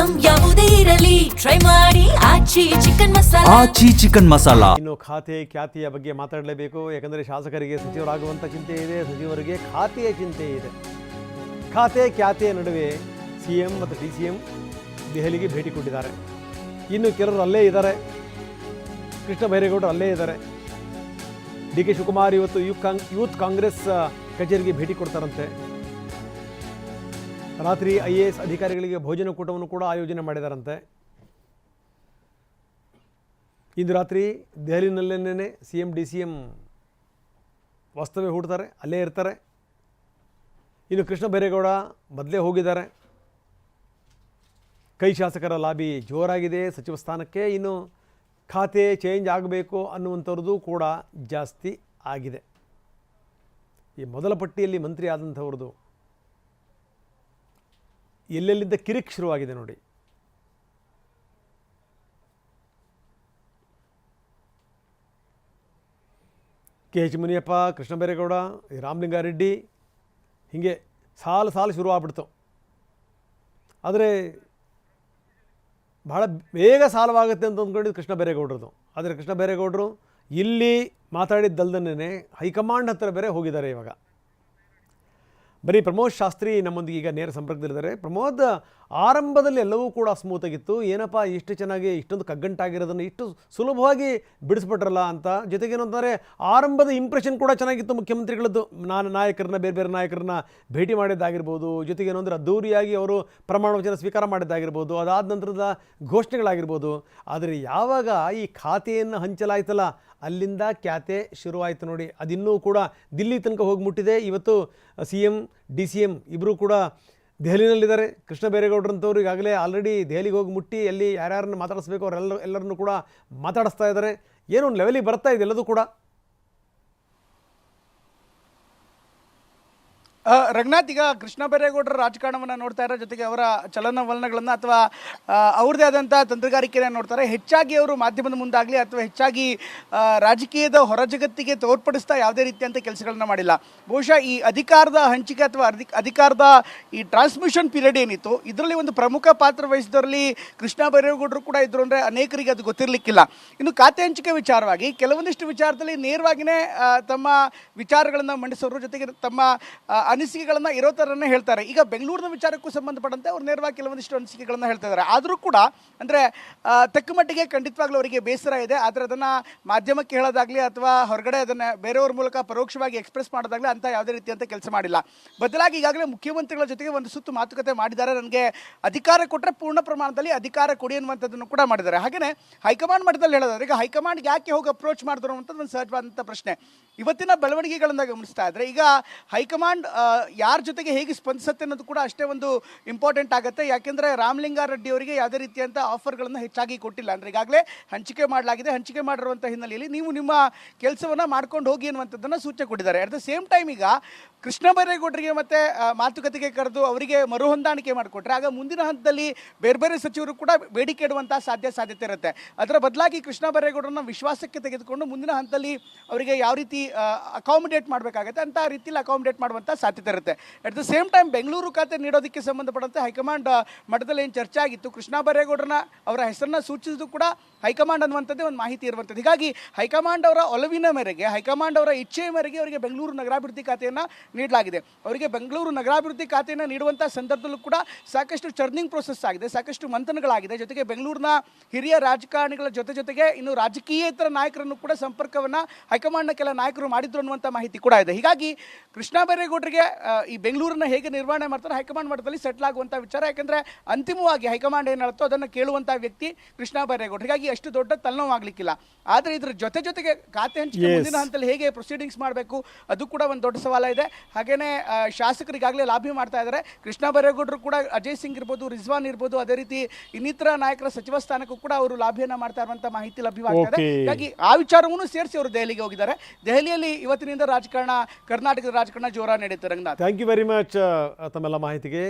Item ಯಾವುದೇ ಇರಲಿ try ಮಾಡಿ ಆಚಿ ಚಿಕನ್ ಮಸಾಲಾ. ಆಚಿ ಚಿಕನ್ ಮಸಾಲಾ. ಇನ್ನು ಖಾತೆ ಖ್ಯಾತಿಯ ಬಗ್ಗೆ ಮಾತಾಡಲೇಬೇಕು. ಯಾಕಂದರೆ ಶಾಸಕರಿಗೆ ಸಚಿವರಾಗುವಂಥ ಚಿಂತೆ ಇದೆ, ಸಚಿವರಿಗೆ ಖಾತೆಯ ಚಿಂತೆ ಇದೆ. ಖಾತೆ ಖ್ಯಾತೆಯ ನಡುವೆ CM ಮತ್ತು DCM ದೆಹಲಿಗೆ ಭೇಟಿ ಕೊಟ್ಟಿದ್ದಾರೆ. ಇನ್ನು ಕೆಲವರು ಅಲ್ಲೇ ಇದ್ದಾರೆ. ಕೃಷ್ಣ ಬೈರೇಗೌಡರು ಅಲ್ಲೇ ಇದ್ದಾರೆ. DK ಶಿವಕುಮಾರ್ ಇವತ್ತು ಯೂತ್ ಕಾಂಗ್ರೆಸ್ ಕಚೇರಿಗೆ ಭೇಟಿ ಕೊಡ್ತಾರಂತೆ. ರಾತ್ರಿ IAS ಅಧಿಕಾರಿಗಳಿಗೆ ಭೋಜನ ಕೂಟವನ್ನು ಕೂಡ ಆಯೋಜನೆ ಮಾಡಿದಾರಂತೆ. ಇಂದು ರಾತ್ರಿ ದೆಹಲಿನಲ್ಲೇನೆ CM DCM ವಾಸ್ತವ್ಯ ಹೂಡ್ತಾರೆ, ಅಲ್ಲೇ ಇರ್ತಾರೆ. ಇನ್ನು ಕೃಷ್ಣ ಬೈರೇಗೌಡ ಮೊದಲೇ ಹೋಗಿದ್ದಾರೆ. ಕೈ ಶಾಸಕರ ಲಾಬಿ ಜೋರಾಗಿದೆ ಸಚಿವ ಸ್ಥಾನಕ್ಕೆ. ಇನ್ನು ಖಾತೆ ಚೇಂಜ್ ಆಗಬೇಕು ಅನ್ನುವಂಥವ್ರದ್ದು ಕೂಡ ಜಾಸ್ತಿ ಆಗಿದೆ. ಈ ಮೊದಲ ಪಟ್ಟಿಯಲ್ಲಿ ಮಂತ್ರಿ ಆದಂಥವ್ರದ್ದು ಎಲ್ಲೆಲ್ಲಿಂದ ಕಿರಿಕ್ ಶುರುವಾಗಿದೆ ನೋಡಿ. KH ಮುನಿಯಪ್ಪ, ಕೃಷ್ಣ ಬೈರೇಗೌಡ, ರಾಮಲಿಂಗಾರೆಡ್ಡಿ, ಹೀಗೆ ಸಾಲು ಶುರುವಾಗ್ಬಿಡ್ತು. ಆದರೆ ಬಹಳ ಬೇಗ ಸಾಲವಾಗುತ್ತೆ ಅಂತ ಅಂದ್ಕೊಂಡಿದ್ದು ಕೃಷ್ಣ ಬೈರೇಗೌಡರದು. ಆದರೆ ಕೃಷ್ಣ ಬೈರೇಗೌಡರು ಇಲ್ಲಿ ಮಾತಾಡಿದ್ದಲ್ದನೇ ಹೈಕಮಾಂಡ್ ಹತ್ತಿರ ಬೇರೆ ಹೋಗಿದ್ದಾರೆ. ಇವಾಗ ಬರೀ ಪ್ರಮೋದ್ ಶಾಸ್ತ್ರಿ ನಮ್ಮೊಂದಿಗೆ ಈಗ ನೇರ ಸಂಪರ್ಕದಲ್ಲಿದ್ದಾರೆ. ಪ್ರಮೋದ್, ಆರಂಭದಲ್ಲಿ ಎಲ್ಲವೂ ಕೂಡ ಸ್ಮೂತಾಗಿತ್ತು. ಏನಪ್ಪ ಇಷ್ಟು ಚೆನ್ನಾಗಿ ಇಷ್ಟೊಂದು ಕಗ್ಗಂಟಾಗಿರೋದನ್ನು ಇಷ್ಟು ಸುಲಭವಾಗಿ ಬಿಡಿಸ್ಬಿಟ್ರಲ್ಲ ಅಂತ. ಜೊತೆಗೇನು ಅಂತಂದರೆ ಆರಂಭದ ಇಂಪ್ರೆಷನ್ ಕೂಡ ಚೆನ್ನಾಗಿತ್ತು ಮುಖ್ಯಮಂತ್ರಿಗಳದ್ದು. ನಾಯಕರನ್ನ ಬೇರೆ ನಾಯಕರನ್ನ ಭೇಟಿ ಮಾಡಿದ್ದಾಗಿರ್ಬೋದು. ಜೊತೆಗೇನು ಅಂದರೆ ಅದ್ದೂರಿಯಾಗಿ ಅವರು ಪ್ರಮಾಣ ವಚನ ಸ್ವೀಕಾರ ಮಾಡಿದ್ದಾಗಿರ್ಬೋದು. ಅದಾದ ನಂತರದ ಘೋಷಣೆಗಳಾಗಿರ್ಬೋದು. ಆದರೆ ಯಾವಾಗ ಈ ಖಾತೆಯನ್ನು ಹಂಚಲಾಯ್ತಲ್ಲ, ಅಲ್ಲಿಂದ ಖ್ಯಾತೆ ಶುರುವಾಯಿತು ನೋಡಿ. ಅದಿನ್ನೂ ಕೂಡ ದಿಲ್ಲಿ ತನಕ ಹೋಗಿ ಮುಟ್ಟಿದೆ. ಇವತ್ತು CM DCM ಇಬ್ಬರು ಕೂಡ ದೆಹಲಿನಲ್ಲಿದ್ದಾರೆ. ಕೃಷ್ಣ ಬೈರೇಗೌಡರಂಥವ್ರು ಈಗಾಗಲೇ ಆಲ್ರೆಡಿ ದೆಹಲಿಗೆ ಹೋಗಿ ಮುಟ್ಟಿ ಅಲ್ಲಿ ಯಾರ್ಯಾರನ್ನು ಮಾತಾಡಿಸ್ಬೇಕು ಎಲ್ಲರನ್ನೂ ಕೂಡ ಮಾತಾಡಿಸ್ತಾ ಇದ್ದಾರೆ. ಏನೋ ಒಂದು ಲೆವೆಲಿಗೆ ಬರ್ತಾ ಇದೆ ಎಲ್ಲದೂ ಕೂಡ. ರಂಗನಾಥ್, ಈಗ ಕೃಷ್ಣ ಬೈರೇಗೌಡರ ರಾಜಕಾರಣವನ್ನು ನೋಡ್ತಾ ಇರೋ ಜೊತೆಗೆ ಅವರ ಚಲನವಲನಗಳನ್ನು ಅಥವಾ ಅವ್ರದ್ದೇ ಆದಂಥ ತಂತ್ರಗಾರಿಕೆಯನ್ನು ನೋಡ್ತಾರೆ. ಹೆಚ್ಚಾಗಿ ಅವರು ಮಾಧ್ಯಮದ ಮುಂದಾಗಲಿ ಅಥವಾ ಹೆಚ್ಚಾಗಿ ರಾಜಕೀಯದ ಹೊರ ಜಗತ್ತಿಗೆ ತೋರ್ಪಡಿಸ್ತಾ ಯಾವುದೇ ರೀತಿಯಂಥ ಕೆಲಸಗಳನ್ನ ಮಾಡಿಲ್ಲ. ಬಹುಶಃ ಈ ಅಧಿಕಾರದ ಹಂಚಿಕೆ ಅಥವಾ ಅಧಿಕಾರದ ಈ ಟ್ರಾನ್ಸ್ಮಿಷನ್ ಪೀರಿಯಡ್ ಏನಿತ್ತು, ಇದರಲ್ಲಿ ಒಂದು ಪ್ರಮುಖ ಪಾತ್ರ ವಹಿಸಿದವರಲ್ಲಿ ಕೃಷ್ಣ ಬೈರೇಗೌಡರು ಕೂಡ ಇದ್ರು ಅಂದರೆ ಅನೇಕರಿಗೆ ಅದು ಗೊತ್ತಿರಲಿಕ್ಕಿಲ್ಲ. ಇನ್ನು ಖಾತೆ ಹಂಚಿಕೆ ವಿಚಾರವಾಗಿ ಕೆಲವೊಂದಿಷ್ಟು ವಿಚಾರದಲ್ಲಿ ನೇರವಾಗಿಯೇ ತಮ್ಮ ವಿಚಾರಗಳನ್ನು ಮಂಡಿಸೋರು, ಜೊತೆಗೆ ತಮ್ಮ ಅನಿಸಿಕೆಗಳನ್ನು ಇರೋ ಥರನೇ ಹೇಳ್ತಾರೆ. ಈಗ ಬೆಂಗಳೂರಿನ ವಿಚಾರಕ್ಕೂ ಸಂಬಂಧಪಟ್ಟಂತೆ ಅವ್ರು ನೇರವಾಗಿ ಕೆಲವೊಂದಿಷ್ಟು ಅನಿಸಿಕೆಗಳನ್ನು ಹೇಳ್ತಾ ಇದ್ದಾರೆ. ಆದರೂ ಕೂಡ ಅಂದರೆ ತಕ್ಕ ಮಟ್ಟಿಗೆ ಖಂಡಿತವಾಗ್ಲೂ ಅವರಿಗೆ ಬೇಸರ ಇದೆ. ಆದರೆ ಅದನ್ನು ಮಾಧ್ಯಮಕ್ಕೆ ಹೇಳೋದಾಗಲಿ ಅಥವಾ ಹೊರಗಡೆ ಅದನ್ನು ಬೇರೆಯವ್ರ ಮೂಲಕ ಪರೋಕ್ಷವಾಗಿ ಎಕ್ಸ್ಪ್ರೆಸ್ ಮಾಡೋದಾಗಲಿ ಅಂತ ಯಾವುದೇ ರೀತಿಯಂಥ ಕೆಲಸ ಮಾಡಿಲ್ಲ. ಬದಲಾಗಿ ಈಗಾಗಲೇ ಮುಖ್ಯಮಂತ್ರಿಗಳ ಜೊತೆಗೆ ಒಂದು ಸುತ್ತು ಮಾತುಕತೆ ಮಾಡಿದ್ದಾರೆ. ನನಗೆ ಅಧಿಕಾರ ಕೊಟ್ಟರೆ ಪೂರ್ಣ ಪ್ರಮಾಣದಲ್ಲಿ ಅಧಿಕಾರ ಕೊಡಿ ಅನ್ನುವಂಥದ್ದನ್ನು ಕೂಡ ಮಾಡಿದ್ದಾರೆ. ಹಾಗೆಯೇ ಹೈಕಮಾಂಡ್ ಮಟ್ಟದಲ್ಲಿ ಹೇಳೋದಾದ್ರೆ ಈಗ ಹೈಕಮಾಂಡ್ಗೆ ಯಾಕೆ ಹೋಗಿ ಅಪ್ರೋಚ್ ಮಾಡಿದ್ರು ಅನ್ನೋಂಥದ್ದು ಒಂದು ಸಹಜವಾದಂಥ ಪ್ರಶ್ನೆ. ಇವತ್ತಿನ ಬೆಳವಣಿಗೆಗಳನ್ನು ಗಮನಿಸ್ತಾ ಇದ್ದರೆ ಈಗ ಹೈಕಮಾಂಡ್ ಯಾರ ಜೊತೆಗೆ ಹೇಗೆ ಸ್ಪಂದಿಸುತ್ತೆ ಅನ್ನೋದು ಕೂಡ ಅಷ್ಟೇ ಒಂದು ಇಂಪಾರ್ಟೆಂಟ್ ಆಗುತ್ತೆ. ಯಾಕೆಂದರೆ ರಾಮಲಿಂಗಾರೆಡ್ಡಿ ಅವರಿಗೆ ಯಾವುದೇ ರೀತಿಯಂಥ ಆಫರ್ಗಳನ್ನು ಹೆಚ್ಚಾಗಿ ಕೊಟ್ಟಿಲ್ಲ. ಅಂದರೆ ಈಗಾಗಲೇ ಹಂಚಿಕೆ ಮಾಡಲಾಗಿದೆ. ಹಂಚಿಕೆ ಮಾಡಿರುವಂಥ ಹಿನ್ನೆಲೆಯಲ್ಲಿ ನೀವು ನಿಮ್ಮ ಕೆಲಸವನ್ನು ಮಾಡ್ಕೊಂಡು ಹೋಗಿ ಅನ್ನುವಂಥದ್ದನ್ನು ಸೂಚನೆ ಕೊಟ್ಟಿದ್ದಾರೆ. ಅಟ್ ದ ಸೇಮ್ ಟೈಮ್ ಈಗ ಕೃಷ್ಣ ಬೈರೇಗೌಡರಿಗೆ ಮತ್ತು ಮಾತುಕತೆಗೆ ಕರೆದು ಅವರಿಗೆ ಮರುಹೊಂದಾಣಿಕೆ ಮಾಡಿಕೊಟ್ರೆ ಆಗ ಮುಂದಿನ ಹಂತದಲ್ಲಿ ಬೇರೆ ಸಚಿವರು ಕೂಡ ಬೇಡಿಕೆ ಇಡುವಂಥ ಸಾಧ್ಯತೆ ಇರುತ್ತೆ. ಅದರ ಬದಲಾಗಿ ಕೃಷ್ಣ ಬೈರೇಗೌಡರನ್ನ ವಿಶ್ವಾಸಕ್ಕೆ ತೆಗೆದುಕೊಂಡು ಮುಂದಿನ ಹಂತದಲ್ಲಿ ಅವರಿಗೆ ಯಾವ ರೀತಿ ಅಕಾಮಿಡೇಟ್ ಮಾಡಬೇಕಾಗುತ್ತೆ ಅಂತ ರೀತಿಯಲ್ಲಿ ಅಕಾಮಿಡೇಟ್ ಮಾಡುವಂಥ ಸಾಧ್ಯತೆ ಇರುತ್ತೆ. At the same time Bengaluru ಖಾತೆ ನೀಡೋದಕ್ಕೆ ಸಂಬಂಧಪಟ್ಟಂತೆ ಹೈಕಮಾಂಡ್ ಮಟ್ಟದಲ್ಲಿ ಏನು ಚರ್ಚೆ ಆಗಿತ್ತು, ಕೃಷ್ಣ ಬೈರೇಗೌಡರನ್ನ ಅವರ ಹೆಸರನ್ನ ಸೂಚಿಸಿದ್ದು ಕೂಡ ಹೈಕಮಾಂಡ್ ಅನ್ನುವಂಥದ್ದೇ ಒಂದು ಮಾಹಿತಿ ಇರುವಂಥದ್ದು. ಹೀಗಾಗಿ ಹೈಕಮಾಂಡ್ ಅವರ ಒಲವಿನ ಮೇರೆಗೆ, ಹೈಕಮಾಂಡ್ ಅವರ ಇಚ್ಛೆಯ ಮೇರೆಗೆ ಅವರಿಗೆ ಬೆಂಗಳೂರು ನಗರಾಭಿವೃದ್ಧಿ ಖಾತೆಯನ್ನು ನೀಡಲಾಗಿದೆ. ಅವರಿಗೆ ಬೆಂಗಳೂರು ನಗರಾಭಿವೃದ್ಧಿ ಖಾತೆಯನ್ನು ನೀಡುವಂಥ ಸಂದರ್ಭದಲ್ಲೂ ಕೂಡ ಸಾಕಷ್ಟು ಚರ್ನಿಂಗ್ ಪ್ರೋಸೆಸ್ ಆಗಿದೆ, ಸಾಕಷ್ಟು ಮಂಥನಗಳಾಗಿದೆ. ಜೊತೆಗೆ ಬೆಂಗಳೂರಿನ ಹಿರಿಯ ರಾಜಕಾರಣಿಗಳ ಜೊತೆಗೆ ಇನ್ನು ರಾಜಕೀಯೇತರ ನಾಯಕರನ್ನು ಕೂಡ ಸಂಪರ್ಕವನ್ನು ಹೈಕಮಾಂಡ್ನ ಕೆಲ ನಾಯಕರು ಮಾಡಿದ್ರು ಅನ್ನುವಂಥ ಮಾಹಿತಿ ಕೂಡ ಇದೆ. ಹೀಗಾಗಿ ಕೃಷ್ಣ ಬೈರೇಗೌಡರಿಗೆ ಈ ಬೆಂಗಳೂರನ್ನ ಹೇಗೆ ನಿರ್ವಹಣೆ ಮಾಡ್ತಾರೆ ಹೈಕಮಾಂಡ್ ಮಟ್ಟದಲ್ಲಿ ಸೆಟ್ಲ್ ಆಗುವಂಥ ವಿಚಾರ. ಯಾಕೆಂದರೆ ಅಂತಿಮವಾಗಿ ಹೈಕಮಾಂಡ್ ಏನು ಹೇಳುತ್ತೋ ಅದನ್ನು ಕೇಳುವಂಥ ವ್ಯಕ್ತಿ ಕೃಷ್ಣ ಬೈರೇಗೌಡ. ಹೀಗಾಗಿ ಅಷ್ಟು ದೊಡ್ಡ ತಲೆನೋವಾಗಲಿಕ್ಕಿಲ್ಲ. ಆದರೆ ಇದರ ಜೊತೆಗೆ ಖಾತೆ ಹಂಚಿಕೆ ಮುಂದಿನ ಹಂತದಲ್ಲಿ ಹೇಗೆ ಪ್ರೊಸೀಡಿಂಗ್ಸ್ ಮಾಡಬೇಕು ಅದು ಕೂಡ ಒಂದು ದೊಡ್ಡ ಸವಾಲ ಇದೆ. ಹಾಗೇನೇ ಶಾಸಕರಿಗಾಗಲೇ ಲಾಬಿ ಮಾಡ್ತಾ ಇದ್ದಾರೆ. ಕೃಷ್ಣ ಬೈರೇಗೌಡರು ಕೂಡ ಅಜಯ್ ಸಿಂಗ್ ಇರ್ಬೋದು, ರಿಜ್ವಾನ್ ಇರ್ಬೋದು, ಅದೇ ರೀತಿ ಇನ್ನಿತರ ನಾಯಕರ ಸಚಿವ ಸ್ಥಾನಕ್ಕೂ ಕೂಡ ಅವರು ಲಾಭಿಯನ್ನು ಮಾಡ್ತಾ ಇರುವಂಥ ಮಾಹಿತಿ ಲಭ್ಯವಾಗ್ತಾ ಇದೆ. ಹೀಗಾಗಿ ಆ ವಿಚಾರವನ್ನು ಸೇರಿಸಿ ಅವರು ದೆಹಲಿಗೆ ಹೋಗಿದ್ದಾರೆ. ದೆಹಲಿಯಲ್ಲಿ ಇವತ್ತಿನಿಂದ ಕರ್ನಾಟಕದ ರಾಜಕಾರಣ ಜೋರ ನಡೆಯುತ್ತೆ. Ranganath, thank you very much ತಮ್ಮೆಲ್ಲ ಮಾಹಿತಿಗೆ.